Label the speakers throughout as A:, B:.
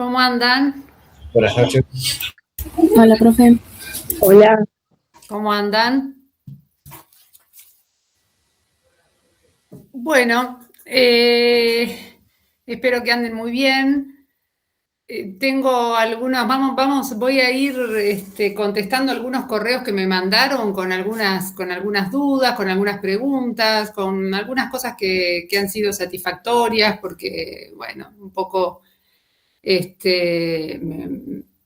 A: ¿Cómo andan?
B: Buenas noches.
C: Hola, profe.
D: Hola.
A: ¿Cómo andan? Bueno, espero que anden muy bien. Tengo algunas, voy a ir contestando algunos correos que me mandaron con algunas dudas, con algunas preguntas, con algunas cosas que han sido satisfactorias, porque, bueno, un poco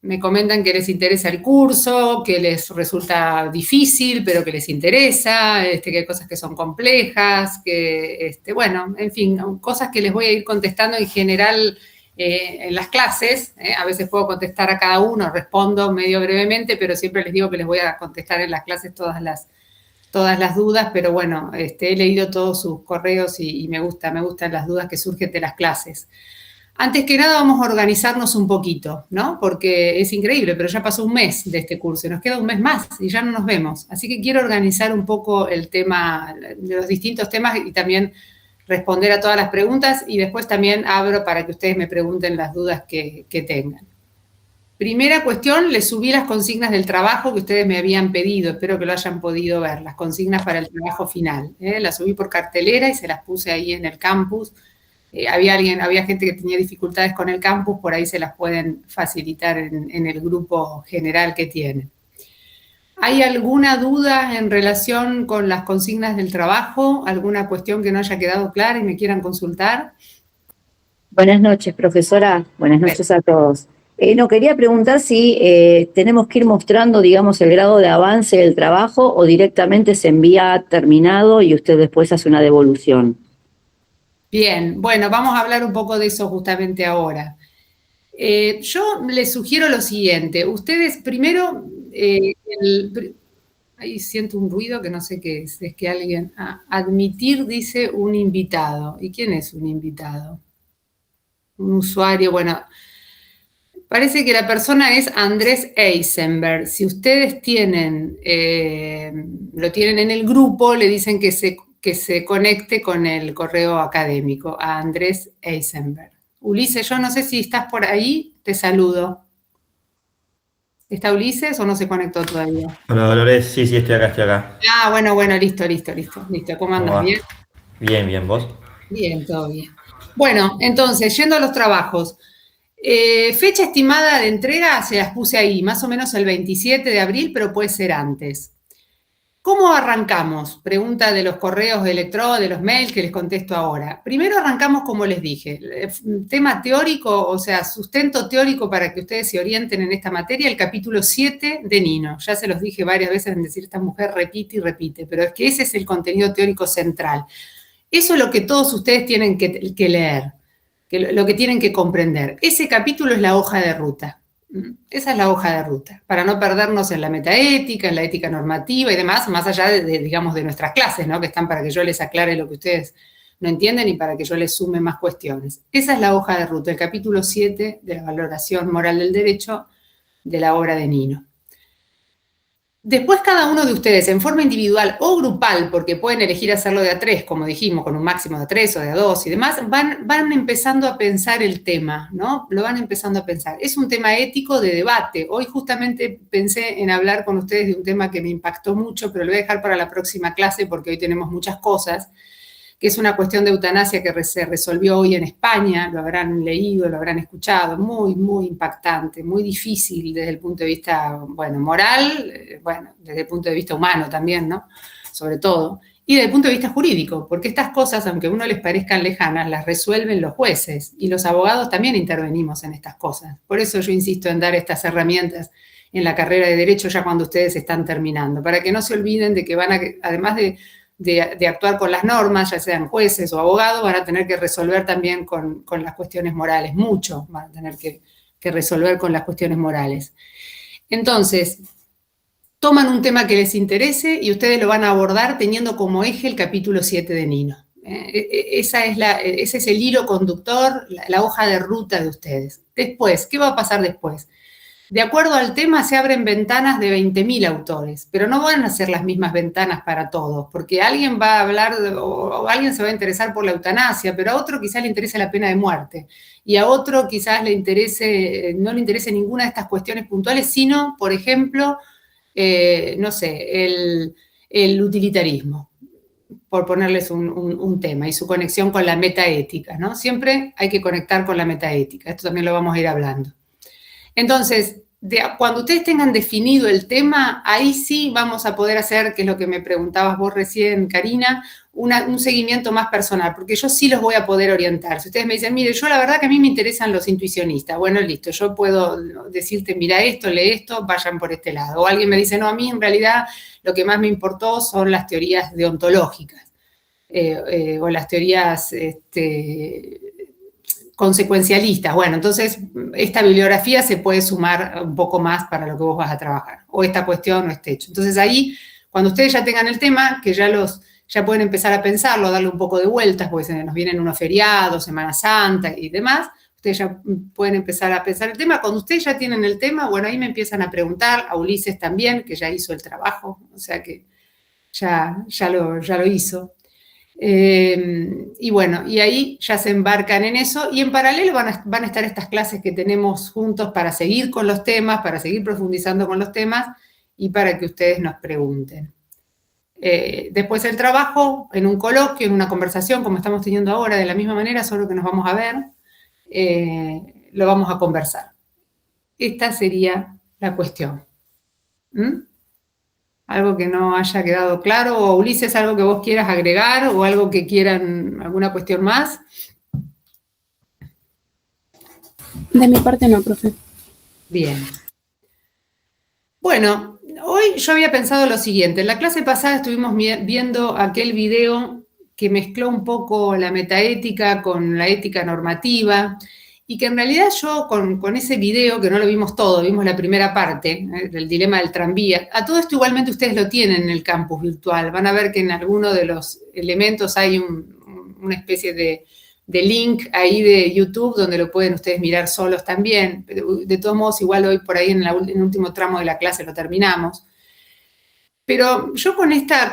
A: me comentan que les interesa el curso, que les resulta difícil, pero que les interesa, que hay cosas que son complejas, bueno, en fin, cosas que les voy a ir contestando en general en las clases. A veces puedo contestar a cada uno, respondo medio brevemente, pero siempre les digo que les voy a contestar en las clases todas las dudas, pero bueno, he leído todos sus correos y me gustan las dudas que surgen de las clases. Antes que nada vamos a organizarnos un poquito, ¿no? Porque es increíble, pero ya pasó un mes de este curso y nos queda un mes más y ya no nos vemos. Así que quiero organizar un poco el tema, de los distintos temas y también responder a todas las preguntas y después también abro para que ustedes me pregunten las dudas que tengan. Primera cuestión, les subí las consignas del trabajo que ustedes me habían pedido, espero que lo hayan podido ver, las consignas para el trabajo final. Las subí por cartelera y se las puse ahí en el campus. Había gente que tenía dificultades con el campus, por ahí se las pueden facilitar en el grupo general que tienen. ¿Hay alguna duda en relación con las consignas del trabajo? ¿Alguna cuestión que no haya quedado clara y me quieran consultar?
D: Buenas noches, profesora. Buenas noches a todos. Quería preguntar si tenemos que ir mostrando, digamos, el grado de avance del trabajo o directamente se envía terminado y usted después hace una devolución.
A: Bien, bueno, vamos a hablar un poco de eso justamente ahora. Yo les sugiero lo siguiente. Ustedes primero, ahí siento un ruido que no sé qué es que alguien, admitir dice un invitado. ¿Y quién es un invitado? Un usuario, bueno, parece que la persona es Andrés Eisenberg. Si ustedes lo tienen en el grupo, le dicen que se conecte con el correo académico, a Andrés Eisenberg. Ulises, yo no sé si estás por ahí, te saludo. ¿Está Ulises o no se conectó todavía?
B: Hola Dolores, sí, estoy acá.
A: Bueno, listo. ¿Cómo andas? ¿Bien?
B: Bien, ¿vos?
A: Bien, todo bien. Bueno, entonces, yendo a los trabajos. Fecha estimada de entrega se las puse ahí, más o menos el 27 de abril, pero puede ser antes. ¿Cómo arrancamos? Pregunta de los correos electrónicos, de los mails que les contesto ahora. Primero arrancamos como les dije, tema teórico, o sea, sustento teórico para que ustedes se orienten en esta materia, el capítulo 7 de Nino. Ya se los dije varias veces en decir, esta mujer repite y repite, pero es que ese es el contenido teórico central. Eso es lo que todos ustedes tienen que leer, lo que tienen que comprender. Ese capítulo es la hoja de ruta. Esa es la hoja de ruta, para no perdernos en la metaética, en la ética normativa y demás, más allá digamos, de nuestras clases, ¿no? Que están para que yo les aclare lo que ustedes no entienden y para que yo les sume más cuestiones. Esa es la hoja de ruta, el capítulo 7 de la valoración moral del derecho de la obra de Nino. Después cada uno de ustedes, en forma individual o grupal, porque pueden elegir hacerlo de a 3, como dijimos, con un máximo de 3 o de a 2 y demás, van empezando a pensar el tema, ¿no? Lo van empezando a pensar. Es un tema ético de debate. Hoy justamente pensé en hablar con ustedes de un tema que me impactó mucho, pero lo voy a dejar para la próxima clase porque hoy tenemos muchas cosas, que es una cuestión de eutanasia que se resolvió hoy en España, lo habrán leído, lo habrán escuchado, muy, muy impactante, muy difícil desde el punto de vista, bueno, moral, desde el punto de vista humano también, ¿no? Sobre todo, y desde el punto de vista jurídico, porque estas cosas, aunque a uno les parezcan lejanas, las resuelven los jueces, y los abogados también intervenimos en estas cosas. Por eso yo insisto en dar estas herramientas en la carrera de Derecho ya cuando ustedes están terminando, para que no se olviden de que van a, además de actuar con las normas, ya sean jueces o abogados, van a tener que resolver también con las cuestiones morales, mucho van a tener que resolver con las cuestiones morales. Entonces, toman un tema que les interese y ustedes lo van a abordar teniendo como eje el capítulo 7 de Nino. Ese es el hilo conductor, la hoja de ruta de ustedes. Después, ¿qué va a pasar después? De acuerdo al tema se abren ventanas de 20.000 autores, pero no van a ser las mismas ventanas para todos, porque alguien va a hablar o alguien se va a interesar por la eutanasia, pero a otro quizás le interese la pena de muerte, y a otro quizás no le interese ninguna de estas cuestiones puntuales, sino, por ejemplo, no sé, el utilitarismo, por ponerles un tema, y su conexión con la metaética, ¿no? Siempre hay que conectar con la metaética, esto también lo vamos a ir hablando. Entonces, cuando ustedes tengan definido el tema, ahí sí vamos a poder hacer, que es lo que me preguntabas vos recién, Karina, un seguimiento más personal, porque yo sí los voy a poder orientar. Si ustedes me dicen, mire, yo la verdad que a mí me interesan los intuicionistas, bueno, listo, yo puedo decirte, mira esto, lee esto, vayan por este lado. O alguien me dice, no, a mí en realidad lo que más me importó son las teorías deontológicas, o las teorías consecuencialistas. Bueno, entonces esta bibliografía se puede sumar un poco más para lo que vos vas a trabajar, o esta cuestión o este hecho. Entonces ahí, cuando ustedes ya tengan el tema, que ya pueden empezar a pensarlo, darle un poco de vueltas, porque se nos vienen unos feriados, Semana Santa y demás, ustedes ya pueden empezar a pensar el tema. Cuando ustedes ya tienen el tema, bueno, ahí me empiezan a preguntar, a Ulises también, que ya hizo el trabajo, o sea que ya lo hizo. Y bueno, y ahí ya se embarcan en eso, y en paralelo van a estar estas clases que tenemos juntos para seguir con los temas, para seguir profundizando con los temas, y para que ustedes nos pregunten. Después el trabajo, en un coloquio, en una conversación, como estamos teniendo ahora, de la misma manera, solo que nos vamos a ver, lo vamos a conversar. Esta sería la cuestión. ¿Algo que no haya quedado claro? O Ulises, algo que vos quieras agregar, o algo que quieran, alguna cuestión más.
C: De mi parte no, profe.
A: Bien. Bueno, hoy yo había pensado lo siguiente. En la clase pasada estuvimos viendo aquel video que mezcló un poco la metaética con la ética normativa, y que en realidad yo con ese video, que no lo vimos todo, vimos la primera parte, del dilema del tranvía, a todo esto igualmente ustedes lo tienen en el campus virtual. Van a ver que en alguno de los elementos hay una especie de link ahí de YouTube donde lo pueden ustedes mirar solos también. Pero de todos modos, igual hoy por ahí en el último tramo de la clase lo terminamos. Pero yo con estas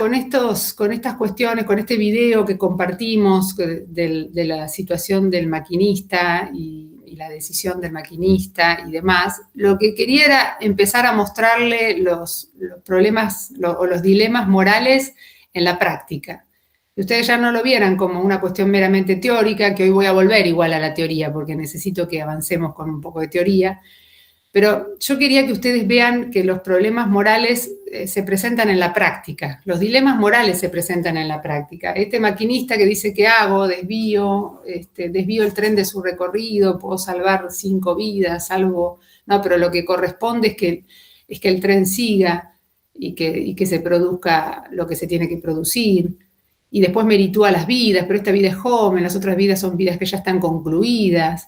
A: cuestiones, con este video que compartimos de la situación del maquinista y la decisión del maquinista y demás, lo que quería era empezar a mostrarle los problemas o los dilemas morales en la práctica. Que ustedes ya no lo vieran como una cuestión meramente teórica, que hoy voy a volver igual a la teoría, porque necesito que avancemos con un poco de teoría. Pero yo quería que ustedes vean que los problemas morales se presentan en la práctica, los dilemas morales se presentan en la práctica. Este maquinista que dice, ¿qué hago? Desvío el tren de su recorrido, puedo salvar 5 vidas, salvo... No, pero lo que corresponde es que el tren siga y que se produzca lo que se tiene que producir. Y después meritúa las vidas, pero esta vida es joven, las otras vidas son vidas que ya están concluidas.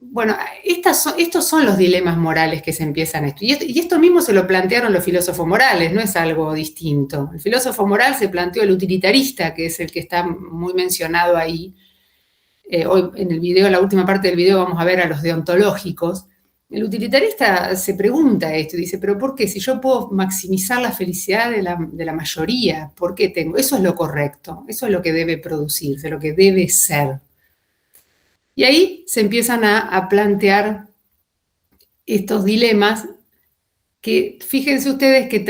A: Bueno, estos son los dilemas morales que se empiezan a estudiar. Y esto mismo se lo plantearon los filósofos morales, no es algo distinto. El filósofo moral se planteó el utilitarista, que es el que está muy mencionado ahí. Hoy en el video, en la última parte del video, vamos a ver a los deontológicos. El utilitarista se pregunta esto, dice, ¿pero por qué? Si yo puedo maximizar la felicidad de la mayoría, ¿por qué tengo? Eso es lo correcto, eso es lo que debe producirse, lo que debe ser. Y ahí se empiezan a plantear estos dilemas que, fíjense ustedes que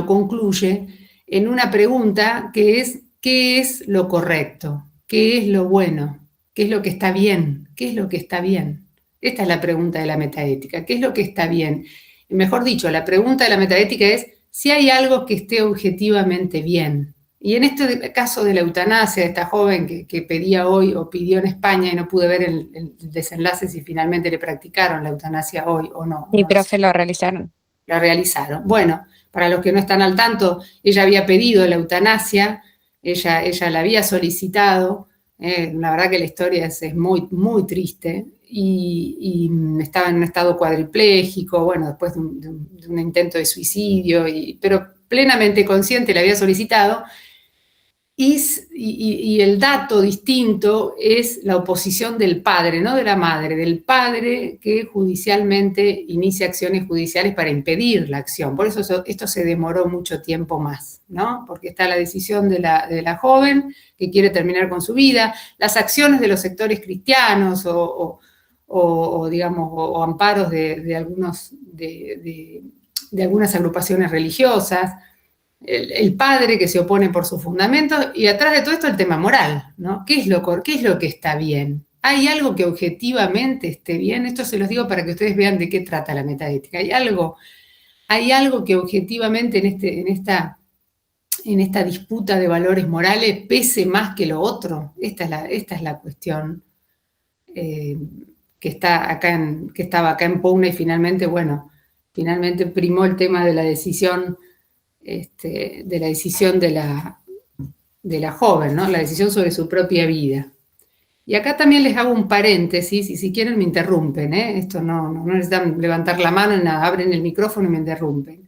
A: concluye en una pregunta que es, ¿qué es lo correcto? ¿Qué es lo bueno? ¿Qué es lo que está bien? ¿Qué es lo que está bien? Esta es la pregunta de la metaética, ¿qué es lo que está bien? Y mejor dicho, la pregunta de la metaética es si hay algo que esté objetivamente bien. Y en este caso de la eutanasia, de esta joven que pedía hoy o pidió en España, y no pude ver el desenlace si finalmente le practicaron la eutanasia hoy o no.
E: Sí, profe, lo realizaron.
A: La realizaron. Bueno, para los que no están al tanto, ella había pedido la eutanasia, ella la había solicitado, la verdad que la historia es muy, muy triste, y estaba en un estado cuadripléjico, bueno, después de un intento de suicidio, pero plenamente consciente, la había solicitado. Y el dato distinto es la oposición del padre, no de la madre, del padre que judicialmente inicia acciones judiciales para impedir la acción. Por eso esto se demoró mucho tiempo más, ¿no? Porque está la decisión de la joven que quiere terminar con su vida, las acciones de los sectores cristianos digamos, o amparos de algunas agrupaciones religiosas, el padre que se opone por sus fundamentos, y atrás de todo esto el tema moral, ¿no? ¿Qué es lo que está bien? ¿Hay algo que objetivamente esté bien? Esto se los digo para que ustedes vean de qué trata la metaética. ¿Hay algo que objetivamente en esta disputa de valores morales pese más que lo otro? Esta es la cuestión que estaba acá en pugna, y finalmente primó el tema de la decisión de la joven, ¿no? La decisión sobre su propia vida. Y acá también les hago un paréntesis, y si quieren me interrumpen, ¿eh? Esto no necesitan levantar la mano ni nada, abren el micrófono y me interrumpen.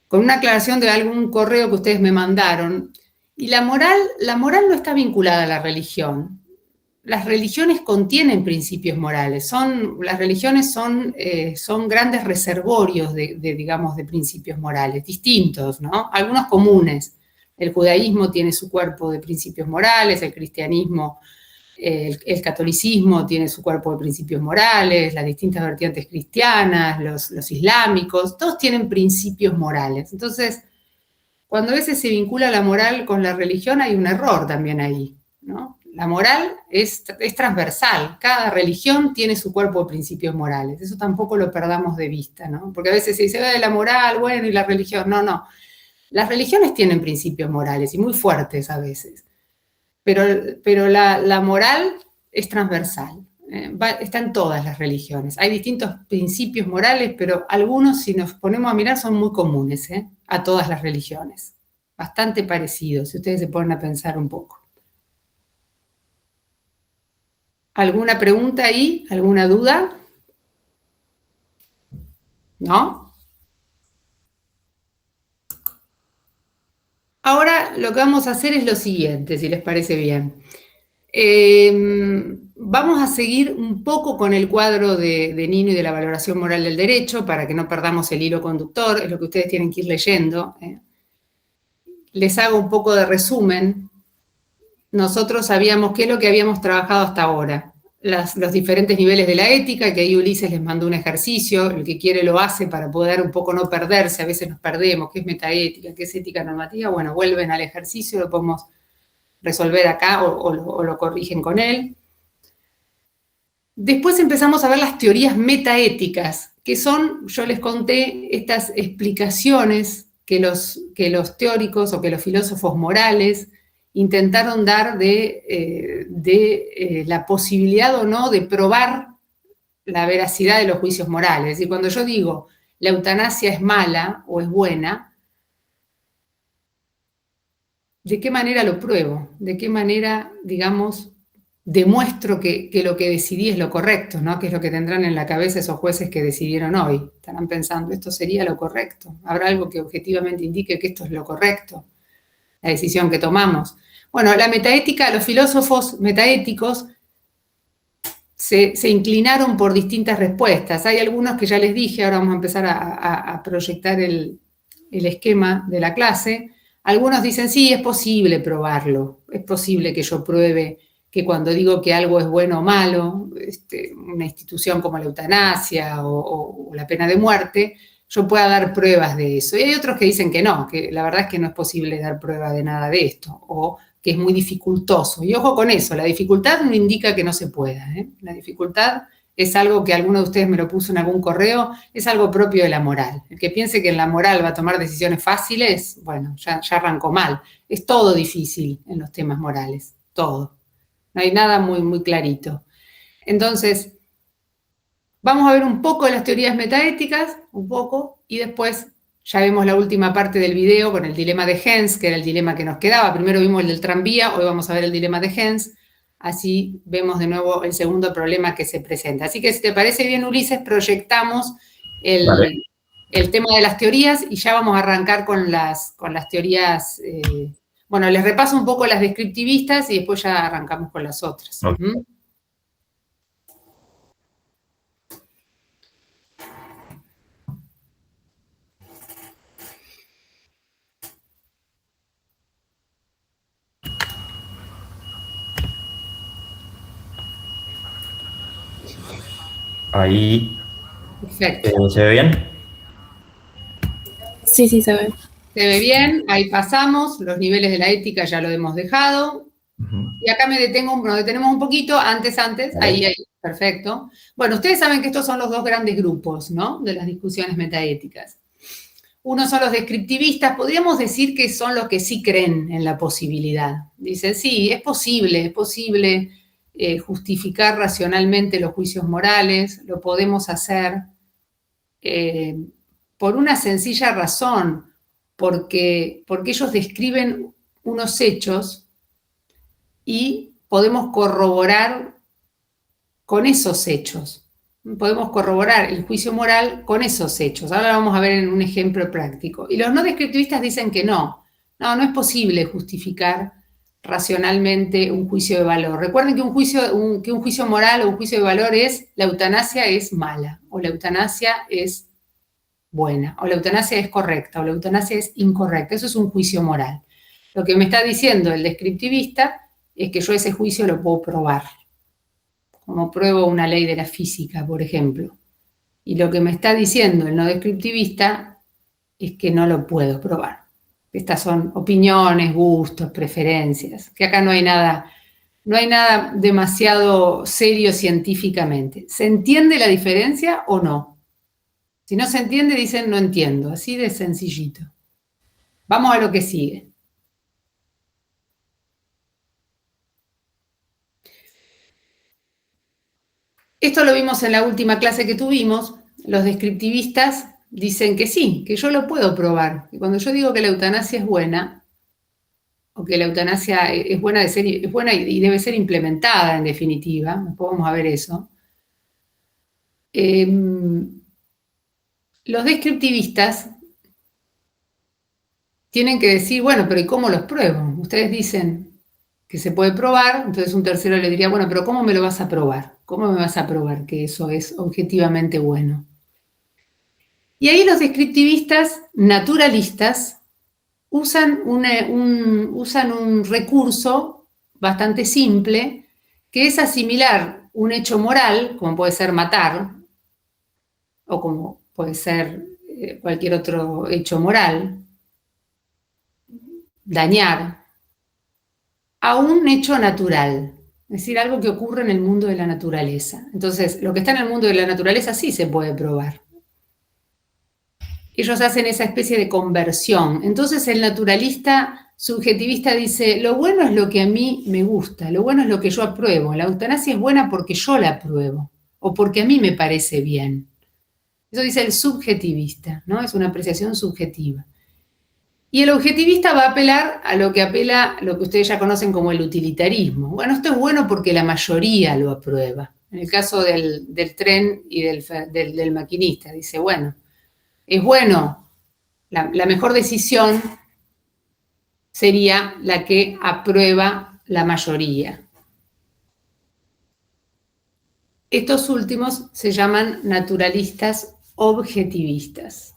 A: Con una aclaración de algún correo que ustedes me mandaron. Y la moral no está vinculada a la religión. Las religiones contienen principios morales. Las religiones son grandes reservorios digamos, de principios morales, distintos, ¿no? Algunos comunes. El judaísmo tiene su cuerpo de principios morales, el cristianismo, el catolicismo tiene su cuerpo de principios morales, las distintas vertientes cristianas, los islámicos, todos tienen principios morales. Entonces, cuando a veces se vincula la moral con la religión, hay un error también ahí, ¿no? La moral es transversal, cada religión tiene su cuerpo de principios morales, eso tampoco lo perdamos de vista, ¿no? Porque a veces se dice, de la moral, bueno, y la religión, no. Las religiones tienen principios morales, y muy fuertes a veces, pero la moral es transversal, está en todas las religiones. Hay distintos principios morales, pero algunos, si nos ponemos a mirar, son muy comunes, a todas las religiones, bastante parecidos, si ustedes se ponen a pensar un poco. ¿Alguna pregunta ahí? ¿Alguna duda? ¿No? Ahora lo que vamos a hacer es lo siguiente, si les parece bien. Vamos a seguir un poco con el cuadro de Nino y de la valoración moral del derecho para que no perdamos el hilo conductor, es lo que ustedes tienen que ir leyendo. Les hago un poco de resumen. Nosotros sabíamos qué es lo que habíamos trabajado hasta ahora. Los diferentes niveles de la ética, que ahí Ulises les mandó un ejercicio, el que quiere lo hace para poder un poco no perderse, a veces nos perdemos, qué es metaética, qué es ética normativa, bueno, vuelven al ejercicio, lo podemos resolver acá o lo corrigen con él. Después empezamos a ver las teorías metaéticas, que son, yo les conté, estas explicaciones que los teóricos o que los filósofos morales intentaron dar de la posibilidad o no de probar la veracidad de los juicios morales. Es decir, cuando yo digo la eutanasia es mala o es buena, ¿de qué manera lo pruebo? ¿De qué manera, digamos, demuestro que lo que decidí es lo correcto, ¿no? Que es lo que tendrán en la cabeza esos jueces que decidieron hoy. Estarán pensando, esto sería lo correcto. ¿Habrá algo que objetivamente indique que esto es lo correcto? La decisión que tomamos. Bueno, la metaética, los filósofos metaéticos se inclinaron por distintas respuestas. Hay algunos que ya les dije, ahora vamos a empezar a proyectar el esquema de la clase. Algunos dicen, sí, es posible probarlo, es posible que yo pruebe que cuando digo que algo es bueno o malo, una institución como la eutanasia o la pena de muerte, yo pueda dar pruebas de eso. Y hay otros que dicen que no, que la verdad es que no es posible dar prueba de nada de esto, o que es muy dificultoso. Y ojo con eso, la dificultad no indica que no se pueda. La dificultad es algo que alguno de ustedes me lo puso en algún correo, es algo propio de la moral. El que piense que en la moral va a tomar decisiones fáciles, bueno, ya arrancó mal. Es todo difícil en los temas morales, todo. No hay nada muy, muy clarito. Entonces, vamos a ver un poco de las teorías metaéticas, un poco, y después ya vemos la última parte del video con el dilema de Hens, que era el dilema que nos quedaba. Primero vimos el del tranvía, hoy vamos a ver el dilema de Hens. Así vemos de nuevo el segundo problema que se presenta. Así que si te parece bien, Ulises, proyectamos el tema de las teorías y ya vamos a arrancar con las teorías Bueno, les repaso un poco las descriptivistas y después ya arrancamos con las otras.
B: Ok. Ahí,
A: Perfecto.
B: ¿se ve bien?
C: Sí, sí, se ve.
A: Se ve bien, ahí pasamos, los niveles de la ética ya lo hemos dejado.
B: Ujú.
A: Y acá nos detenemos un poquito, antes,
B: Vale.
A: ahí, perfecto. Bueno, ustedes saben que estos son los dos grandes grupos, ¿no? De las discusiones metaéticas. Uno son los descriptivistas, podríamos decir que son los que sí creen en la posibilidad. Dicen, sí, es posible justificar racionalmente los juicios morales, lo podemos hacer por una sencilla razón, porque ellos describen unos hechos y podemos corroborar con esos hechos. Podemos corroborar el juicio moral con esos hechos. Ahora lo vamos a ver en un ejemplo práctico. Y los no descriptivistas dicen que no es posible justificar racionalmente un juicio de valor. Recuerden que un juicio moral o un juicio de valor es la eutanasia es mala, o la eutanasia es buena, o la eutanasia es correcta, o la eutanasia es incorrecta. Eso es un juicio moral. Lo que me está diciendo el descriptivista es que yo ese juicio lo puedo probar, como pruebo una ley de la física, por ejemplo. Y lo que me está diciendo el no descriptivista es que no lo puedo probar. Estas son opiniones, gustos, preferencias, que acá no hay nada demasiado serio científicamente. ¿Se entiende la diferencia o no? Si no se entiende, dicen no entiendo, así de sencillito. Vamos a lo que sigue. Esto lo vimos en la última clase que tuvimos. Los descriptivistas dicen que sí, que yo lo puedo probar. Que cuando yo digo que la eutanasia es buena, o que la eutanasia es buena y debe ser implementada en definitiva, después vamos a ver eso. Los descriptivistas tienen que decir, bueno, pero ¿y cómo los pruebo? Ustedes dicen que se puede probar, entonces un tercero le diría, bueno, pero ¿cómo me lo vas a probar? ¿Cómo me vas a probar que eso es objetivamente bueno? Y ahí los descriptivistas naturalistas usan un recurso bastante simple, que es asimilar un hecho moral, como puede ser matar, o como puede ser cualquier otro hecho moral, dañar, a un hecho natural, es decir, algo que ocurre en el mundo de la naturaleza. Entonces, lo que está en el mundo de la naturaleza sí se puede probar. Ellos hacen esa especie de conversión. Entonces, el naturalista subjetivista dice, lo bueno es lo que a mí me gusta, lo bueno es lo que yo apruebo. La eutanasia es buena porque yo la apruebo, o porque a mí me parece bien. Eso dice el subjetivista, ¿no? Es una apreciación subjetiva. Y el objetivista va a apelar a lo que ustedes ya conocen como el utilitarismo. Bueno, esto es bueno porque la mayoría lo aprueba. En el caso del tren y del maquinista, dice, bueno, es bueno, la mejor decisión sería la que aprueba la mayoría. Estos últimos se llaman naturalistas objetivistas.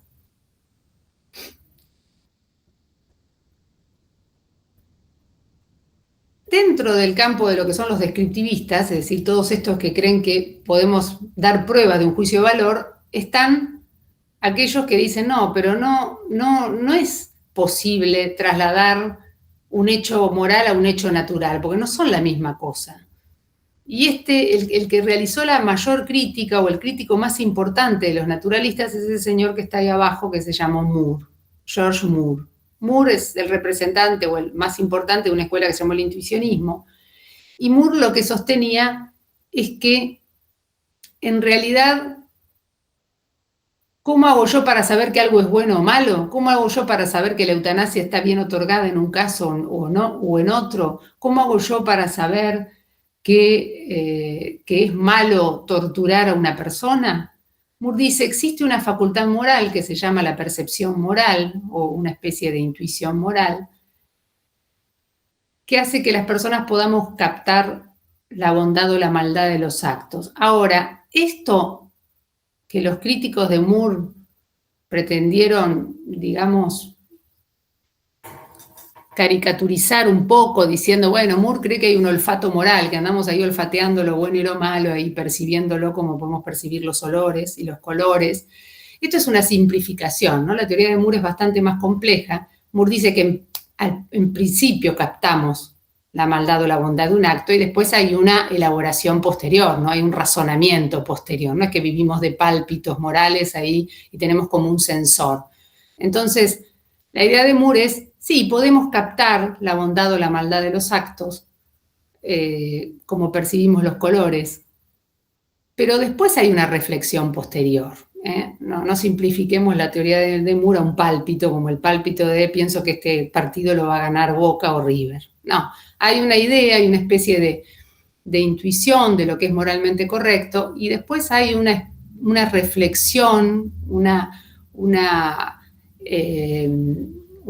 A: Dentro del campo de lo que son los descriptivistas, es decir, todos estos que creen que podemos dar prueba de un juicio de valor, están aquellos que dicen, no, pero no es posible trasladar un hecho moral a un hecho natural, porque no son la misma cosa. Y el que realizó la mayor crítica, o el crítico más importante de los naturalistas, es ese señor que está ahí abajo, que se llamó Moore, George Moore. Moore es el representante o el más importante de una escuela que se llamó el intuicionismo. Y Moore lo que sostenía es que, en realidad, ¿cómo hago yo para saber que algo es bueno o malo? ¿Cómo hago yo para saber que la eutanasia está bien otorgada en un caso o no, o en otro? ¿Cómo hago yo para saber que es malo torturar a una persona? Moore dice, existe una facultad moral que se llama la percepción moral, o una especie de intuición moral, que hace que las personas podamos captar la bondad o la maldad de los actos. Ahora, esto que los críticos de Moore pretendieron, digamos, caricaturizar un poco, diciendo, bueno, Moore cree que hay un olfato moral, que andamos ahí olfateando lo bueno y lo malo, ahí percibiéndolo como podemos percibir los olores y los colores. Esto es una simplificación, ¿no? La teoría de Moore es bastante más compleja. Moore dice que en principio captamos la maldad o la bondad de un acto y después hay una elaboración posterior, ¿no? Hay un razonamiento posterior, no es que vivimos de pálpitos morales ahí y tenemos como un sensor. Entonces, la idea de Moore es, sí, podemos captar la bondad o la maldad de los actos, como percibimos los colores, pero después hay una reflexión posterior. No simplifiquemos la teoría de Moore a un pálpito, como el pálpito de pienso que este partido lo va a ganar Boca o River. No, hay una idea, hay una especie de intuición de lo que es moralmente correcto y después hay una reflexión, una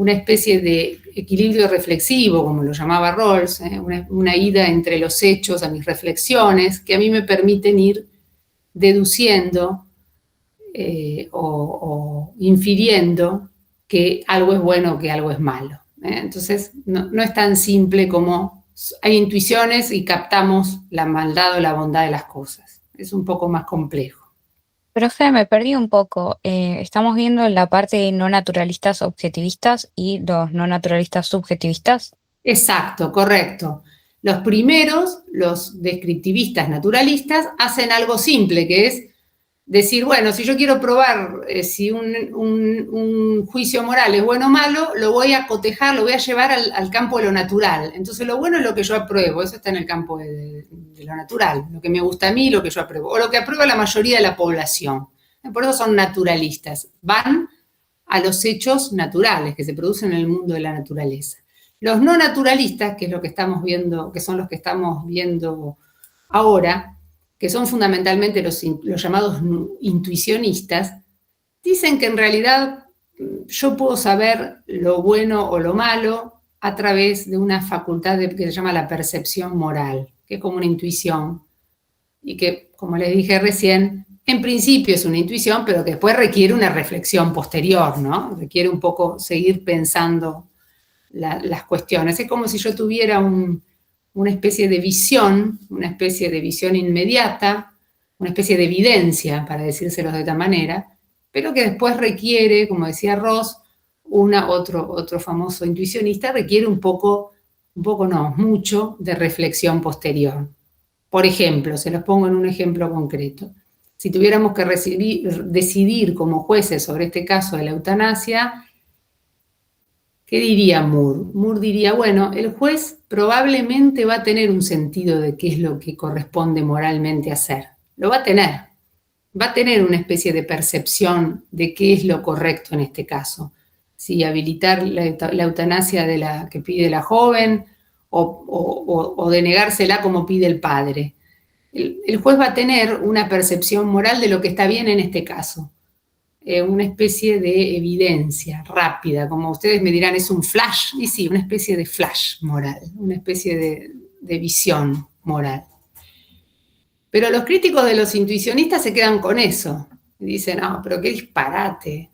A: especie de equilibrio reflexivo, como lo llamaba Rawls, una ida entre los hechos a mis reflexiones que a mí me permiten ir deduciendo o infiriendo que algo es bueno o que algo es malo. Entonces, no es tan simple como hay intuiciones y captamos la maldad o la bondad de las cosas. Es un poco más complejo.
E: Profe, me perdí un poco. Estamos viendo la parte de no naturalistas objetivistas y los no naturalistas subjetivistas.
A: Exacto, correcto. Los primeros, los descriptivistas naturalistas, hacen algo simple, que es decir, bueno, si yo quiero probar si un juicio moral es bueno o malo, lo voy a cotejar, lo voy a llevar al campo de lo natural. Entonces, lo bueno es lo que yo apruebo, eso está en el campo de lo natural, lo que me gusta a mí, lo que yo apruebo, o lo que aprueba la mayoría de la población. Por eso son naturalistas, van a los hechos naturales que se producen en el mundo de la naturaleza. Los no naturalistas, que es lo que estamos viendo, que son los que estamos viendo ahora, que son fundamentalmente los llamados intuicionistas, dicen que en realidad yo puedo saber lo bueno o lo malo a través de una facultad que se llama la percepción moral, que es como una intuición, y que, como les dije recién, en principio es una intuición, pero que después requiere una reflexión posterior, ¿no? Requiere un poco seguir pensando las cuestiones. Es como si yo tuviera una especie de visión inmediata, una especie de evidencia, para decírselo de esta manera, pero que después requiere, como decía Ross, otro famoso intuicionista, requiere mucho de reflexión posterior. Por ejemplo, se los pongo en un ejemplo concreto. Si tuviéramos que decidir como jueces sobre este caso de la eutanasia, ¿qué diría Moore? Moore diría, bueno, el juez probablemente va a tener un sentido de qué es lo que corresponde moralmente hacer. Lo va a tener. Va a tener una especie de percepción de qué es lo correcto en este caso. Si habilitar la eutanasia de la que pide la joven o denegársela como pide el padre. El juez va a tener una percepción moral de lo que está bien en este caso. Una especie de evidencia rápida, como ustedes me dirán, es un flash, y sí, una especie de flash moral, una especie de visión moral. Pero los críticos de los intuicionistas se quedan con eso, y dicen, no, pero qué disparate.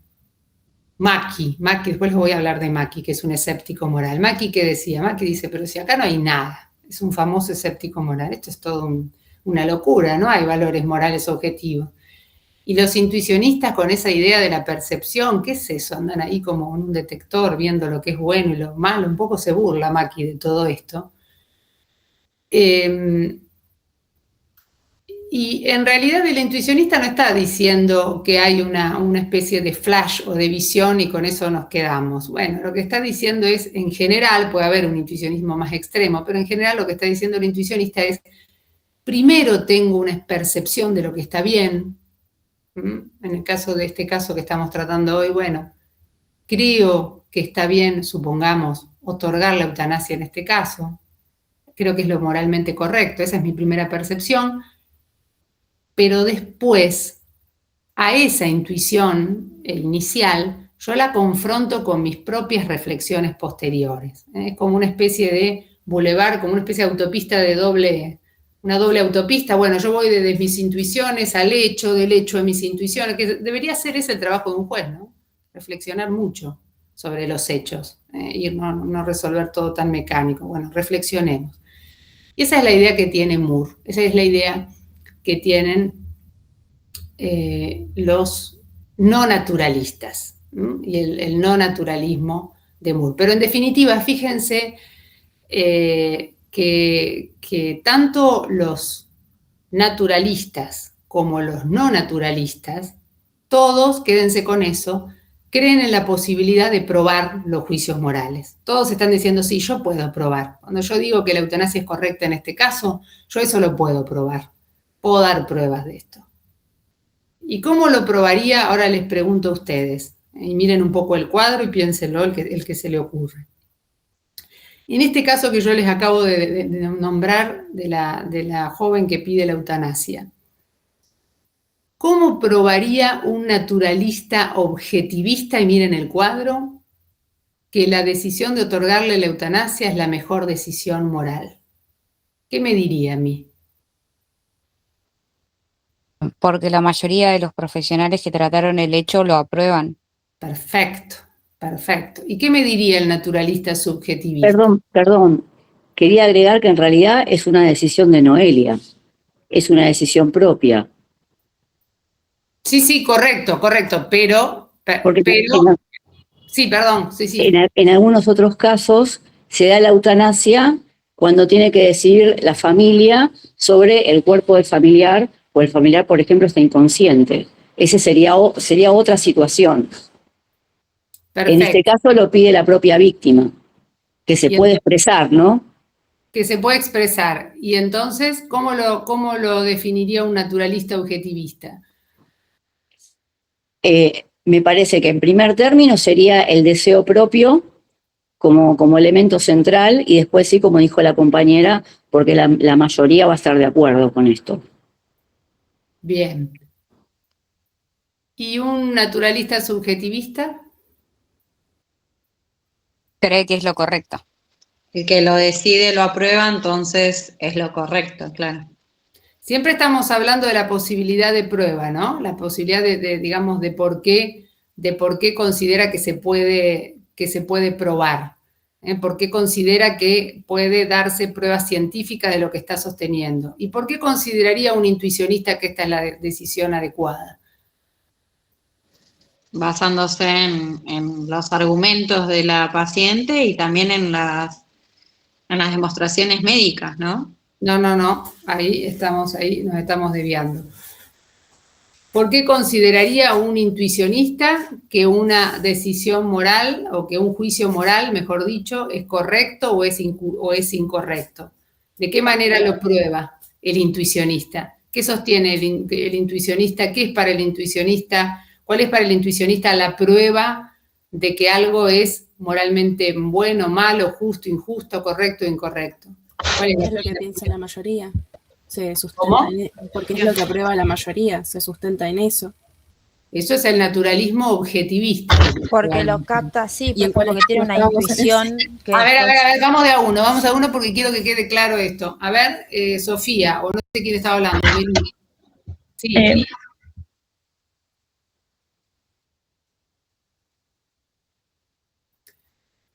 A: Mackie, después les voy a hablar de Mackie, que es un escéptico moral. Mackie, ¿qué decía? Mackie dice, pero si acá no hay nada, es un famoso escéptico moral, esto es todo una locura, no hay valores morales objetivos. Y los intuicionistas con esa idea de la percepción, ¿qué es eso? Andan ahí como un detector viendo lo que es bueno y lo malo, un poco se burla Mackie de todo esto. Y en realidad el intuicionista no está diciendo que hay una especie de flash o de visión y con eso nos quedamos. Bueno, lo que está diciendo es, en general, puede haber un intuicionismo más extremo, pero en general lo que está diciendo el intuicionista es, primero tengo una percepción de lo que está bien. En el caso de este caso que estamos tratando hoy, bueno, creo que está bien, supongamos, otorgar la eutanasia en este caso. Creo que es lo moralmente correcto, esa es mi primera percepción. Pero después, a esa intuición inicial, yo la confronto con mis propias reflexiones posteriores. Es como una especie de bulevar, como una especie de autopista una doble autopista. Bueno, yo voy desde mis intuiciones al hecho, del hecho de mis intuiciones, que debería ser ese el trabajo de un juez, ¿no? Reflexionar mucho sobre los hechos, y no resolver todo tan mecánico. Bueno, reflexionemos. Y esa es la idea que tiene Moore, esa es la idea que tienen los no naturalistas, y el no naturalismo de Moore. Pero en definitiva, fíjense que tanto los naturalistas como los no naturalistas, todos, quédense con eso, creen en la posibilidad de probar los juicios morales. Todos están diciendo, sí, yo puedo probar. Cuando yo digo que la eutanasia es correcta en este caso, yo eso lo puedo probar. Puedo dar pruebas de esto. ¿Y cómo lo probaría? Ahora les pregunto a ustedes. Y miren un poco el cuadro y piénsenlo, el que se le ocurre. En este caso que yo les acabo de nombrar de la joven que pide la eutanasia, ¿cómo probaría un naturalista objetivista, y miren el cuadro, que la decisión de otorgarle la eutanasia es la mejor decisión moral? ¿Qué me diría a mí?
E: Porque la mayoría de los profesionales que trataron el hecho lo aprueban.
A: Perfecto, perfecto. ¿Y qué me diría el naturalista subjetivista?
D: Perdón. Quería agregar que en realidad es una decisión de Noelia. Es una decisión propia.
A: Sí, correcto, pero
D: Porque
A: sí, perdón, sí.
D: En algunos otros casos se da la eutanasia cuando tiene que decidir la familia sobre el cuerpo del familiar, o el familiar, por ejemplo, está inconsciente. Ese sería otra situación.
A: Perfecto.
D: En este caso lo pide la propia víctima, que se puede expresar, ¿no?
A: Que se puede expresar. Y entonces, ¿cómo lo definiría un naturalista objetivista?
D: Me parece que en primer término sería el deseo propio como elemento central, y después sí, como dijo la compañera, porque la mayoría va a estar de acuerdo con esto.
A: Bien. ¿Y un naturalista subjetivista?
E: Cree que es lo correcto.
F: El que lo decide lo aprueba, entonces es lo correcto, claro.
A: Siempre estamos hablando de la posibilidad de prueba, ¿no? La posibilidad digamos, de por qué considera que se puede probar. ¿Por qué considera que puede darse pruebas científicas de lo que está sosteniendo? ¿Y por qué consideraría un intuicionista que esta es la decisión adecuada?
F: Basándose en los argumentos de la paciente y también en las demostraciones médicas, ¿no?
A: No, ahí nos estamos desviando. ¿Por qué consideraría un intuicionista que una decisión moral, o que un juicio moral, mejor dicho, es correcto o es incorrecto? ¿De qué manera lo prueba el intuicionista? ¿Qué sostiene el intuicionista? ¿Qué es para el intuicionista? ¿Cuál es para el intuicionista la prueba de que algo es moralmente bueno, malo, justo, injusto, correcto, incorrecto?
C: Es lo que piensa la mayoría. Se sustenta
A: ¿Cómo?
C: Porque es lo que aprueba la mayoría, se sustenta en eso.
A: Eso es el naturalismo objetivista.
G: Porque lo capta así,
C: ¿Y en
G: porque
C: cuál
G: tiene una
C: estamos
G: intuición. Que
A: A ver, vamos de a uno porque quiero que quede claro esto. A ver, Sofía, o no sé quién estaba hablando. Sí.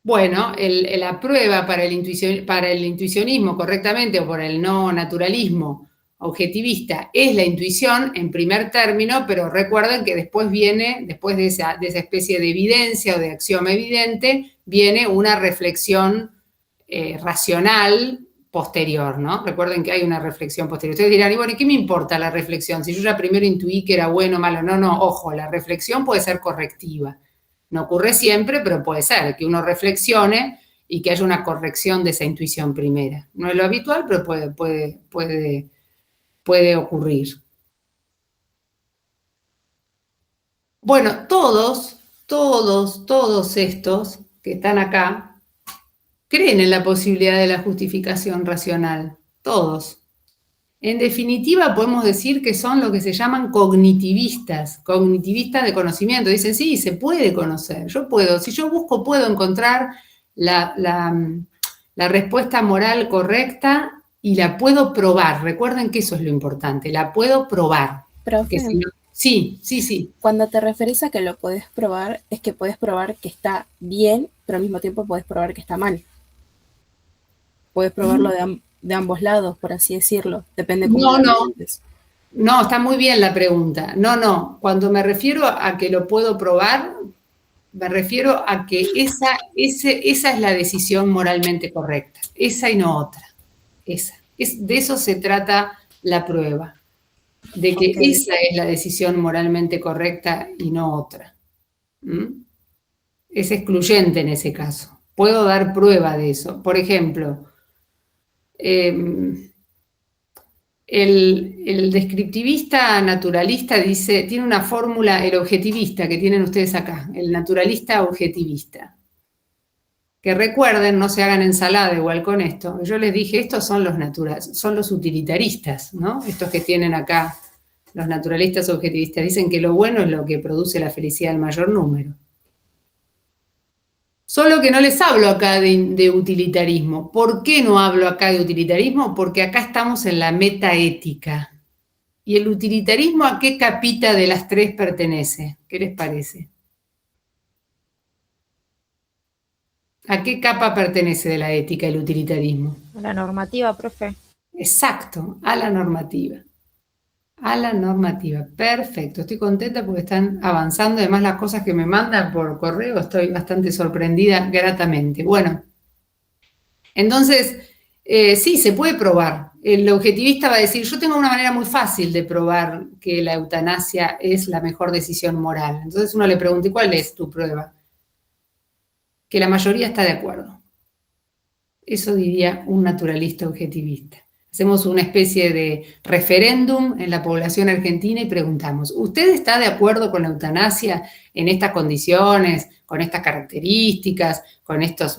A: Bueno, la prueba para el intuicionismo correctamente, o por el no naturalismo objetivista, es la intuición en primer término, pero recuerden que después de esa especie de evidencia o de axioma evidente, viene una reflexión racional posterior, ¿no? Recuerden que hay una reflexión posterior. Ustedes dirán, y bueno, ¿y qué me importa la reflexión? Si yo ya primero intuí que era bueno o malo. No, ojo, la reflexión puede ser correctiva. No ocurre siempre, pero puede ser que uno reflexione y que haya una corrección de esa intuición primera. No es lo habitual, pero puede ocurrir. Bueno, todos estos que están acá creen en la posibilidad de la justificación racional. Todos. En definitiva, podemos decir que son lo que se llaman cognitivistas de conocimiento. Dicen, sí, se puede conocer, yo puedo, si yo busco puedo encontrar la respuesta moral correcta y la puedo probar. Recuerden que eso es lo importante, la puedo probar.
C: Profe,
A: Que si no- sí.
C: cuando te referís a que lo podés probar, es que podés probar que está bien, pero al mismo tiempo podés probar que está mal. Podés probarlo de ambos lados, por así decirlo. Depende cómo lo argumentes.
A: No, está muy bien la pregunta. No. Cuando me refiero a que lo puedo probar, me refiero a que esa es la decisión moralmente correcta. Esa y no otra. Esa. De eso se trata la prueba. De que esa es la decisión moralmente correcta y no otra. Es excluyente en ese caso. Puedo dar prueba de eso. Por ejemplo, el descriptivista naturalista tiene una fórmula, el objetivista que tienen ustedes acá, el naturalista objetivista. Que recuerden, no se hagan ensalada igual con esto. Yo les dije, estos son los utilitaristas, ¿no? Estos que tienen acá, los naturalistas objetivistas, dicen que lo bueno es lo que produce la felicidad del mayor número. Solo que no les hablo acá de utilitarismo. ¿Por qué no hablo acá de utilitarismo? Porque acá estamos en la metaética. ¿Y el utilitarismo a qué capita de las tres pertenece? ¿Qué les parece? ¿A qué capa pertenece de la ética el utilitarismo?
G: A la normativa, profe.
A: Exacto, a la normativa. A la normativa, perfecto. Estoy contenta porque están avanzando. Además, las cosas que me mandan por correo, estoy bastante sorprendida gratamente. Bueno, entonces, sí, se puede probar. El objetivista va a decir, yo tengo una manera muy fácil de probar que la eutanasia es la mejor decisión moral. Entonces uno le pregunta, ¿y cuál es tu prueba? Que la mayoría está de acuerdo. Eso diría un naturalista objetivista. Hacemos una especie de referéndum en la población argentina y preguntamos, ¿usted está de acuerdo con la eutanasia en estas condiciones, con estas características, con estos,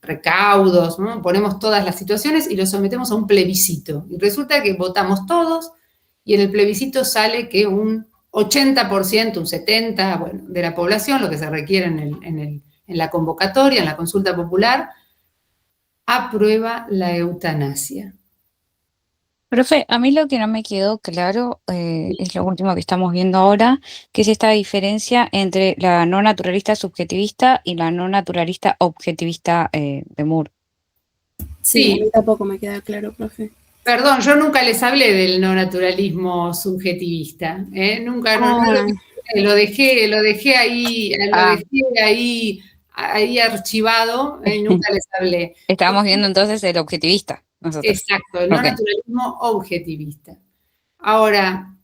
A: recaudos, ¿no? Ponemos todas las situaciones y lo sometemos a un plebiscito. Y resulta que votamos todos y en el plebiscito sale que un 80%, un 70%, de la población, lo que se requiere en la convocatoria, en la consulta popular, aprueba la eutanasia.
E: Profe, a mí lo que no me quedó claro es lo último que estamos viendo ahora, que es esta diferencia entre la no naturalista subjetivista y la no naturalista objetivista de Moore.
C: Sí, a mí tampoco me queda claro, profe.
A: Perdón, yo nunca les hablé del no naturalismo subjetivista, nunca, lo dejé ahí archivado, nunca les hablé.
E: Estábamos viendo entonces el objetivista. Nosotros.
A: Exacto, el no naturalismo objetivista. Ahora,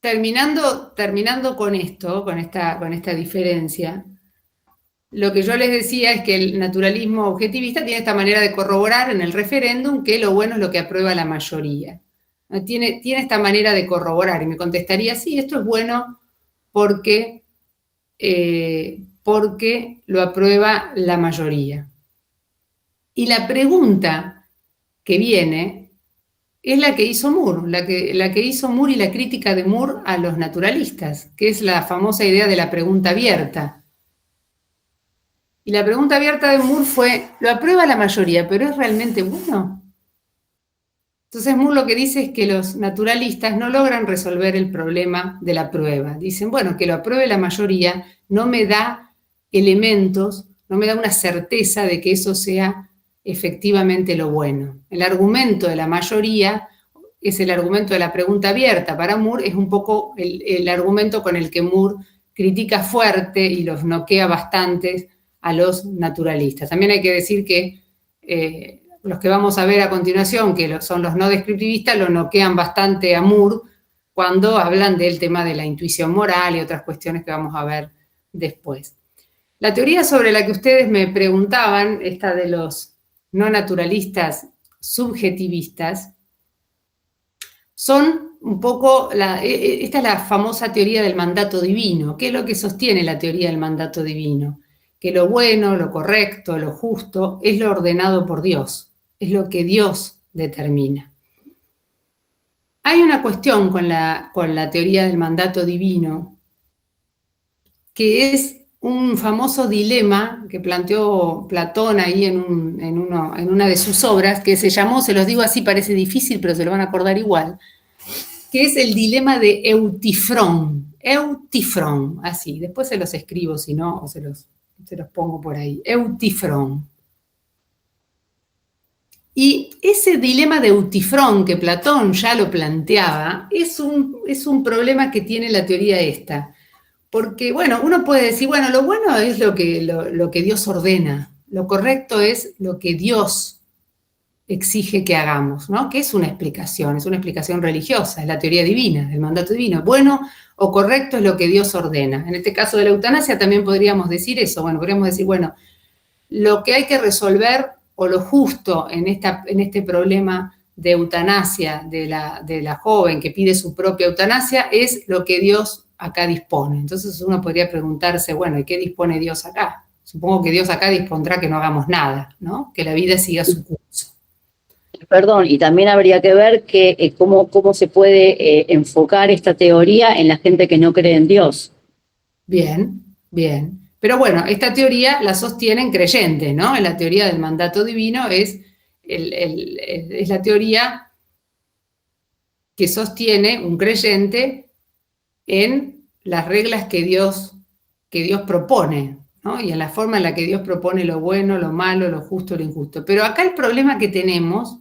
A: terminando con esto, con esta diferencia, lo que yo les decía es que el naturalismo objetivista tiene esta manera de corroborar en el referéndum que lo bueno es lo que aprueba la mayoría. Tiene esta manera de corroborar, y me contestaría, sí, esto es bueno porque lo aprueba la mayoría. Y la pregunta que viene es la que hizo Moore, la que hizo Moore y la crítica de Moore a los naturalistas, que es la famosa idea de la pregunta abierta. Y la pregunta abierta de Moore fue, lo aprueba la mayoría, pero ¿es realmente bueno? Entonces Moore lo que dice es que los naturalistas no logran resolver el problema de la prueba. Dicen, bueno, que lo apruebe la mayoría no me da elementos, no me da una certeza de que eso sea efectivamente lo bueno. El argumento de la mayoría es el argumento de la pregunta abierta. Para Moore es un poco el argumento con el que Moore critica fuerte y los noquea bastante a los naturalistas. También hay que decir que los que vamos a ver a continuación, que son los no descriptivistas, lo noquean bastante a Moore cuando hablan del tema de la intuición moral y otras cuestiones que vamos a ver después. La teoría sobre la que ustedes me preguntaban, esta de los no naturalistas subjetivistas, son un poco, esta es la famosa teoría del mandato divino. ¿Qué es lo que sostiene la teoría del mandato divino? Que lo bueno, lo correcto, lo justo es lo ordenado por Dios, es lo que Dios determina. Hay una cuestión con la teoría del mandato divino, que es un famoso dilema que planteó Platón ahí en una de sus obras, que se llamó, se los digo así, parece difícil, pero se lo van a acordar igual, que es el dilema de Eutifrón. Eutifrón, así, después se los escribo, si no, o se los pongo por ahí. Eutifrón. Y ese dilema de Eutifrón, que Platón ya lo planteaba, es un problema que tiene la teoría esta. Porque, bueno, uno puede decir, bueno, lo bueno es lo que Dios ordena, lo correcto es lo que Dios exige que hagamos, ¿no? Que es una explicación religiosa, es la teoría divina, el mandato divino. Bueno o correcto es lo que Dios ordena. En este caso de la eutanasia también podríamos decir eso, bueno, podríamos decir, bueno, lo que hay que resolver o lo justo en este problema de eutanasia de la joven que pide su propia eutanasia es lo que Dios acá dispone. Entonces uno podría preguntarse, bueno, ¿y qué dispone Dios acá? Supongo que Dios acá dispondrá que no hagamos nada, ¿no? Que la vida siga su curso.
D: Perdón, y también habría que ver cómo se puede enfocar esta teoría en la gente que no cree en Dios.
A: Bien, bien. Pero bueno, esta teoría la sostienen creyentes, ¿no? En la teoría del mandato divino es la teoría que sostiene un creyente en las reglas que Dios propone, ¿no? Y en la forma en la que Dios propone lo bueno, lo malo, lo justo, lo injusto. Pero acá el problema que tenemos,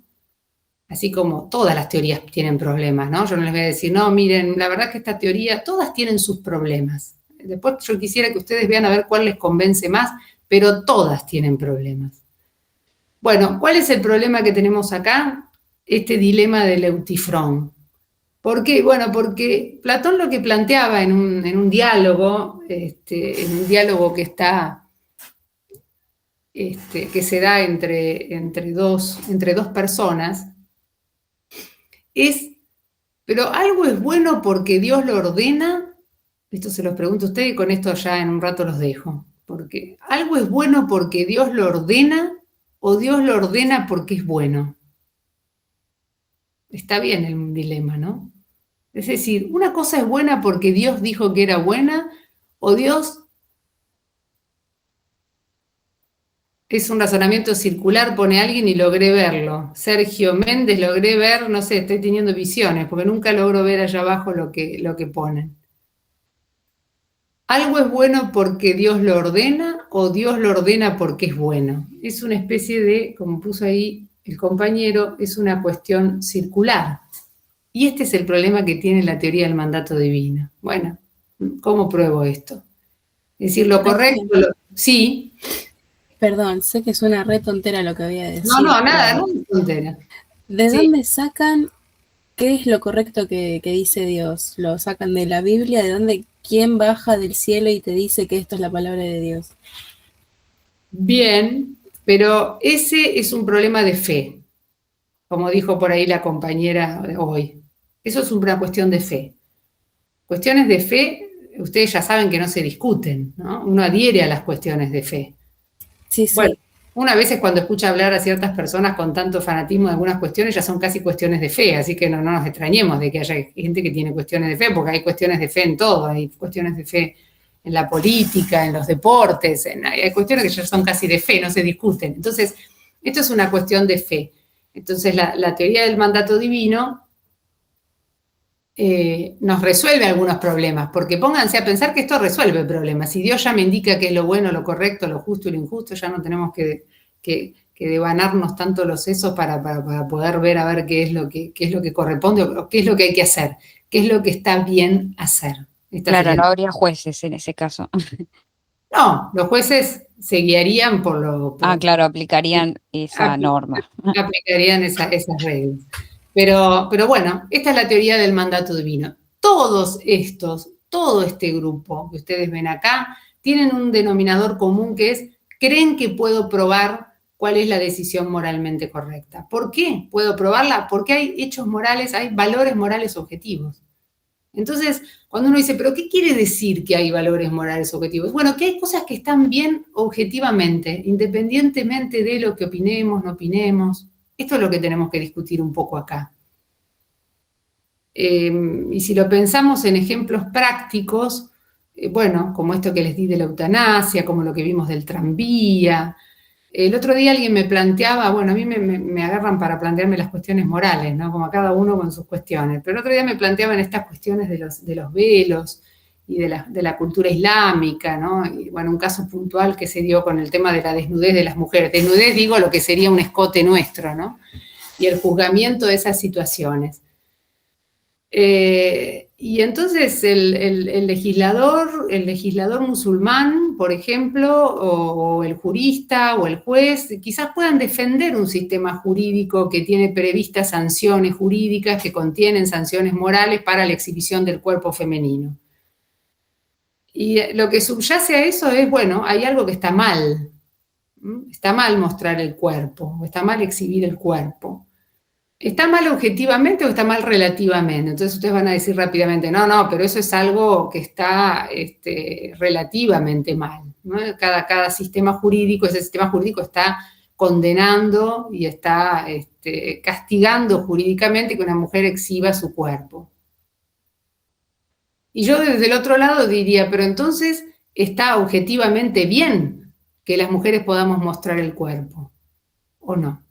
A: así como todas las teorías tienen problemas, ¿no? Yo no les voy a decir, no, miren, la verdad que esta teoría, todas tienen sus problemas. Después yo quisiera que ustedes vean a ver cuál les convence más, pero todas tienen problemas. Bueno, ¿cuál es el problema que tenemos acá? Este dilema del Eutifrón. ¿Por qué? Bueno, porque Platón lo que planteaba en un diálogo, en un diálogo que está, que se da entre dos personas, es, pero algo es bueno porque Dios lo ordena. Esto se los pregunto a ustedes y con esto ya en un rato los dejo. Porque algo es bueno porque Dios lo ordena o Dios lo ordena porque es bueno. Está bien el dilema, ¿no? Es decir, una cosa es buena porque Dios dijo que era buena o Dios es un razonamiento circular, pone a alguien y logré verlo. Sergio Méndez, logré ver, no sé, estoy teniendo visiones porque nunca logro ver allá abajo lo que ponen. ¿Algo es bueno porque Dios lo ordena o Dios lo ordena porque es bueno? Es una especie de, como puso ahí el compañero, es una cuestión circular. Y este es el problema que tiene la teoría del mandato divino. Bueno, ¿cómo pruebo esto? Es decir, lo correcto, sí.
C: Perdón, sé que suena re tontera lo que voy a decir.
A: No, nada, no es tontera.
C: ¿De
A: Sí.
C: dónde sacan qué es lo correcto que dice Dios? ¿Lo sacan de la Biblia? ¿De dónde? ¿Quién baja del cielo y te dice que esto es la palabra de Dios?
A: Bien, pero ese es un problema de fe, como dijo por ahí la compañera hoy. Eso es una cuestión de fe. Cuestiones de fe, ustedes ya saben que no se discuten, ¿no? Uno adhiere a las cuestiones de fe.
C: Sí, sí.
A: Bueno, una vez es cuando escucha hablar a ciertas personas con tanto fanatismo de algunas cuestiones, ya son casi cuestiones de fe, así que no nos extrañemos de que haya gente que tiene cuestiones de fe, porque hay cuestiones de fe en todo, hay cuestiones de fe en la política, en los deportes, hay cuestiones que ya son casi de fe, no se discuten. Entonces, esto es una cuestión de fe. Entonces, la teoría del mandato divino nos resuelve algunos problemas, porque pónganse a pensar que esto resuelve problemas. Si Dios ya me indica qué es lo bueno, lo correcto, lo justo y lo injusto, ya no tenemos que devanarnos tanto los sesos para poder ver a ver qué es lo que corresponde o qué es lo que hay que hacer, qué es lo que está bien hacer.
E: Claro, no habría jueces en ese caso.
A: No, los jueces se guiarían por lo...
E: Claro, aplicarían esa norma.
A: Aplicarían esas reglas. Pero bueno, esta es la teoría del mandato divino. Todo este grupo que ustedes ven acá, tienen un denominador común que es, creen que puedo probar cuál es la decisión moralmente correcta. ¿Por qué puedo probarla? Porque hay hechos morales, hay valores morales objetivos. Entonces, cuando uno dice, ¿pero qué quiere decir que hay valores morales objetivos? Bueno, que hay cosas que están bien objetivamente, independientemente de lo que opinemos, no opinemos. Esto es lo que tenemos que discutir un poco acá. Y si lo pensamos en ejemplos prácticos, bueno, como esto que les di de la eutanasia, como lo que vimos del tranvía. El otro día alguien me planteaba, bueno, a mí me agarran para plantearme las cuestiones morales, ¿no? Como a cada uno con sus cuestiones, pero el otro día me planteaban estas cuestiones de los velos y de la cultura islámica, ¿no? Y bueno, un caso puntual que se dio con el tema de la desnudez de las mujeres. Desnudez digo lo que sería un escote nuestro, ¿no? Y el juzgamiento de esas situaciones. Y entonces el legislador musulmán, por ejemplo, o el jurista o el juez, quizás puedan defender un sistema jurídico que tiene previstas sanciones jurídicas que contienen sanciones morales para la exhibición del cuerpo femenino. Y lo que subyace a eso es, bueno, hay algo que está mal. Está mal mostrar el cuerpo, o está mal exhibir el cuerpo. ¿Está mal objetivamente o está mal relativamente? Entonces ustedes van a decir rápidamente, no, pero eso es algo que está relativamente mal, ¿no? Cada sistema jurídico, ese sistema jurídico está condenando y está castigando jurídicamente que una mujer exhiba su cuerpo. Y yo desde el otro lado diría, pero entonces está objetivamente bien que las mujeres podamos mostrar el cuerpo, ¿o no?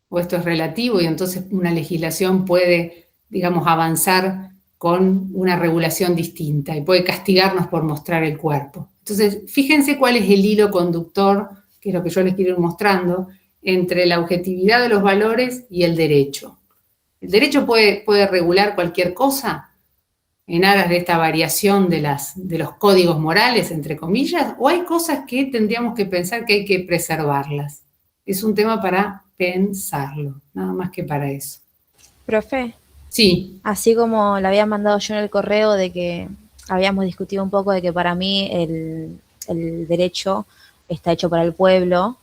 A: O esto es relativo y entonces una legislación puede, digamos, avanzar con una regulación distinta y puede castigarnos por mostrar el cuerpo. Entonces, fíjense cuál es el hilo conductor, que es lo que yo les quiero ir mostrando, entre la objetividad de los valores y el derecho. ¿El derecho puede regular cualquier cosa en aras de esta variación de los códigos morales, entre comillas? ¿O hay cosas que tendríamos que pensar que hay que preservarlas? Es un tema para pensarlo, nada más que para eso.
G: Profe,
A: Sí.
G: así como le había mandado yo en el correo de que habíamos discutido un poco de que para mí el derecho está hecho para el pueblo,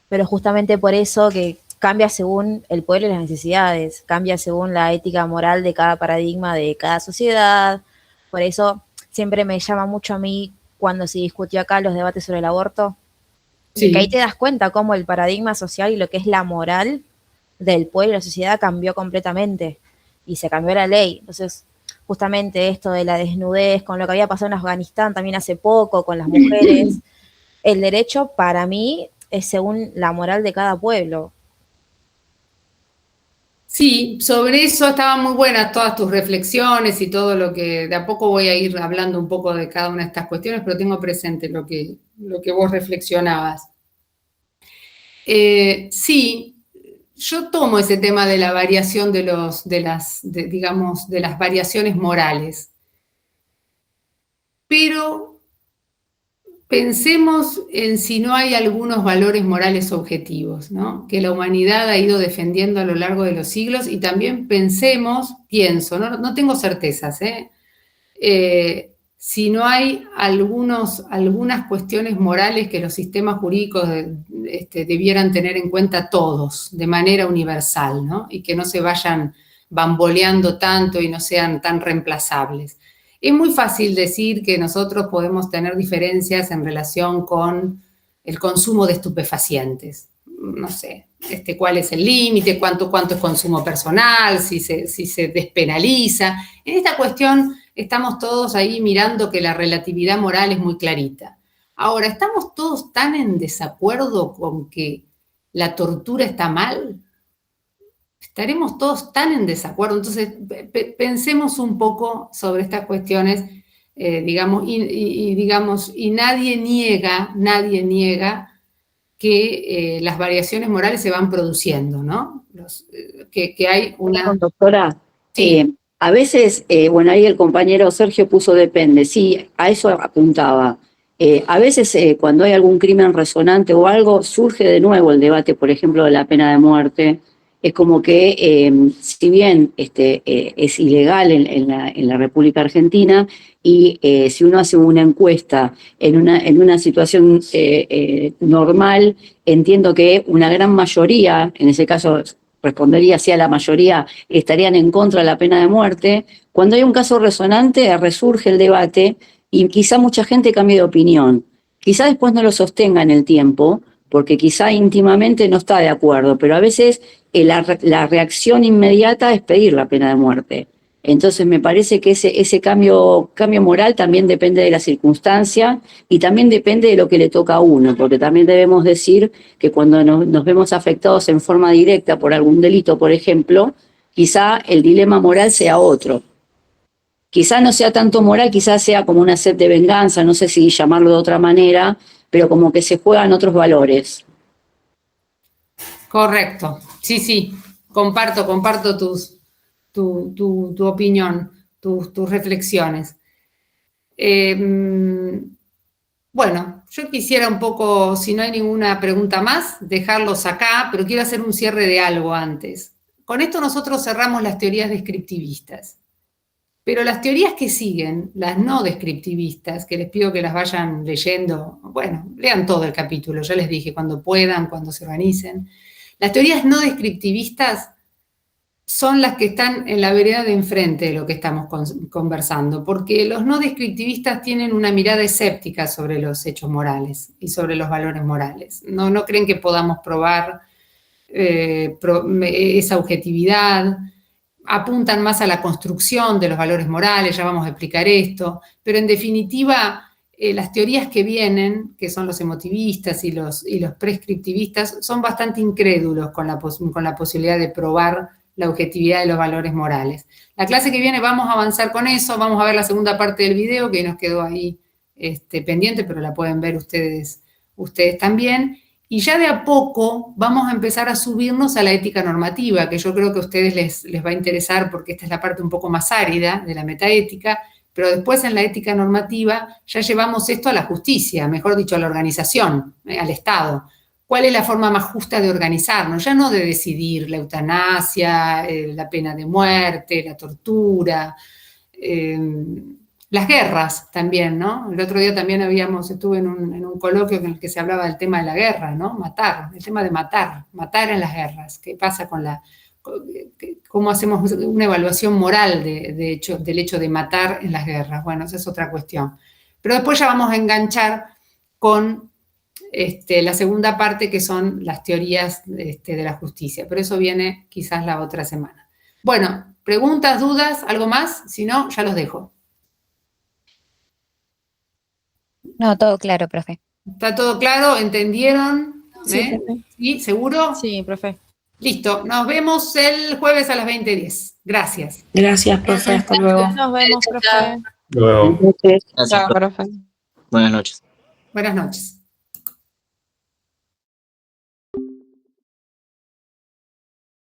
G: pero justamente por eso que cambia según el pueblo y las necesidades, cambia según la ética moral de cada paradigma de cada sociedad. Por eso siempre me llama mucho a mí cuando se discutió acá los debates sobre el aborto,
A: Sí.
G: que ahí te das cuenta cómo el paradigma social y lo que es la moral del pueblo y la sociedad cambió completamente y se cambió la ley. Entonces, justamente esto de la desnudez, con lo que había pasado en Afganistán también hace poco, con las mujeres, el derecho para mí es según la moral de cada pueblo.
A: Sí, sobre eso estaban muy buenas todas tus reflexiones y todo lo que, de a poco voy a ir hablando un poco de cada una de estas cuestiones, pero tengo presente lo que vos reflexionabas. Sí, yo tomo ese tema de la variación de las variaciones morales, pero pensemos en si no hay algunos valores morales objetivos, ¿no? Que la humanidad ha ido defendiendo a lo largo de los siglos, y también pienso, no tengo certezas, si no hay algunas cuestiones morales que los sistemas jurídicos debieran tener en cuenta todos, de manera universal, ¿no? Y que no se vayan bamboleando tanto y no sean tan reemplazables. Es muy fácil decir que nosotros podemos tener diferencias en relación con el consumo de estupefacientes. No sé, cuál es el límite, cuánto es consumo personal, si se despenaliza. En esta cuestión estamos todos ahí mirando que la relatividad moral es muy clarita. Ahora, ¿estamos todos tan en desacuerdo con que la tortura está mal? ¿Estaremos todos tan en desacuerdo? Entonces, pensemos un poco sobre estas cuestiones, y nadie niega que las variaciones morales se van produciendo, ¿no? Que hay una...
D: Doctora,
A: Sí.
D: a veces, bueno, ahí el compañero Sergio puso depende, sí, a eso apuntaba. A veces cuando hay algún crimen resonante o algo, surge de nuevo el debate, por ejemplo, de la pena de muerte. Es como que, si bien es ilegal en la República Argentina, y si uno hace una encuesta en una situación normal, entiendo que una gran mayoría, en ese caso respondería sí a la mayoría, estarían en contra de la pena de muerte. Cuando hay un caso resonante, resurge el debate y quizá mucha gente cambie de opinión. Quizá después no lo sostenga en el tiempo, porque quizá íntimamente no está de acuerdo, pero a veces la reacción inmediata es pedir la pena de muerte. Entonces me parece que ese cambio moral también depende de la circunstancia y también depende de lo que le toca a uno, porque también debemos decir que cuando nos vemos afectados en forma directa por algún delito, por ejemplo, quizá el dilema moral sea otro. Quizá no sea tanto moral, quizá sea como una sed de venganza, no sé si llamarlo de otra manera, pero como que se juegan otros valores.
A: Correcto, sí, comparto tu opinión, tus reflexiones. Bueno, yo quisiera un poco, si no hay ninguna pregunta más, dejarlos acá, pero quiero hacer un cierre de algo antes. Con esto nosotros cerramos las teorías descriptivistas, pero las teorías que siguen, las no descriptivistas, que les pido que las vayan leyendo, bueno, lean todo el capítulo, ya les dije, cuando puedan, cuando se organicen. Las teorías no descriptivistas son las que están en la vereda de enfrente de lo que estamos conversando, porque los no descriptivistas tienen una mirada escéptica sobre los hechos morales y sobre los valores morales. No creen que podamos probar esa objetividad, apuntan más a la construcción de los valores morales, ya vamos a explicar esto, pero en definitiva las teorías que vienen, que son los emotivistas y los prescriptivistas, son bastante incrédulos con la posibilidad de probar la objetividad de los valores morales. La clase que viene vamos a avanzar con eso, vamos a ver la segunda parte del video que nos quedó ahí pendiente, pero la pueden ver ustedes también. Y ya de a poco vamos a empezar a subirnos a la ética normativa, que yo creo que a ustedes les va a interesar porque esta es la parte un poco más árida de la metaética, pero después en la ética normativa ya llevamos esto a la justicia, mejor dicho, a la organización, al Estado. ¿Cuál es la forma más justa de organizarnos? Ya no de decidir la eutanasia, la pena de muerte, la tortura, las guerras también, ¿no? El otro día también estuve en un coloquio en el que se hablaba del tema de la guerra, ¿no? Matar, el tema de matar en las guerras. ¿Qué pasa cómo hacemos una evaluación moral del hecho de matar en las guerras? Bueno, esa es otra cuestión. Pero después ya vamos a enganchar con la segunda parte, que son las teorías de la justicia. Pero eso viene quizás la otra semana. Bueno, preguntas, dudas, algo más. Si no, ya los dejo.
E: No, todo claro, profe.
A: ¿Está todo claro? ¿Entendieron?
C: Sí, profe.
A: ¿Sí? ¿Seguro?
C: Sí, profe.
A: Listo. Nos vemos el jueves a las 20:10. Gracias.
H: Gracias, profe. Hasta luego.
C: Nos vemos, profe.
B: Luego.
D: Entonces,
H: Chao, profe. Buenas noches.
A: Buenas noches.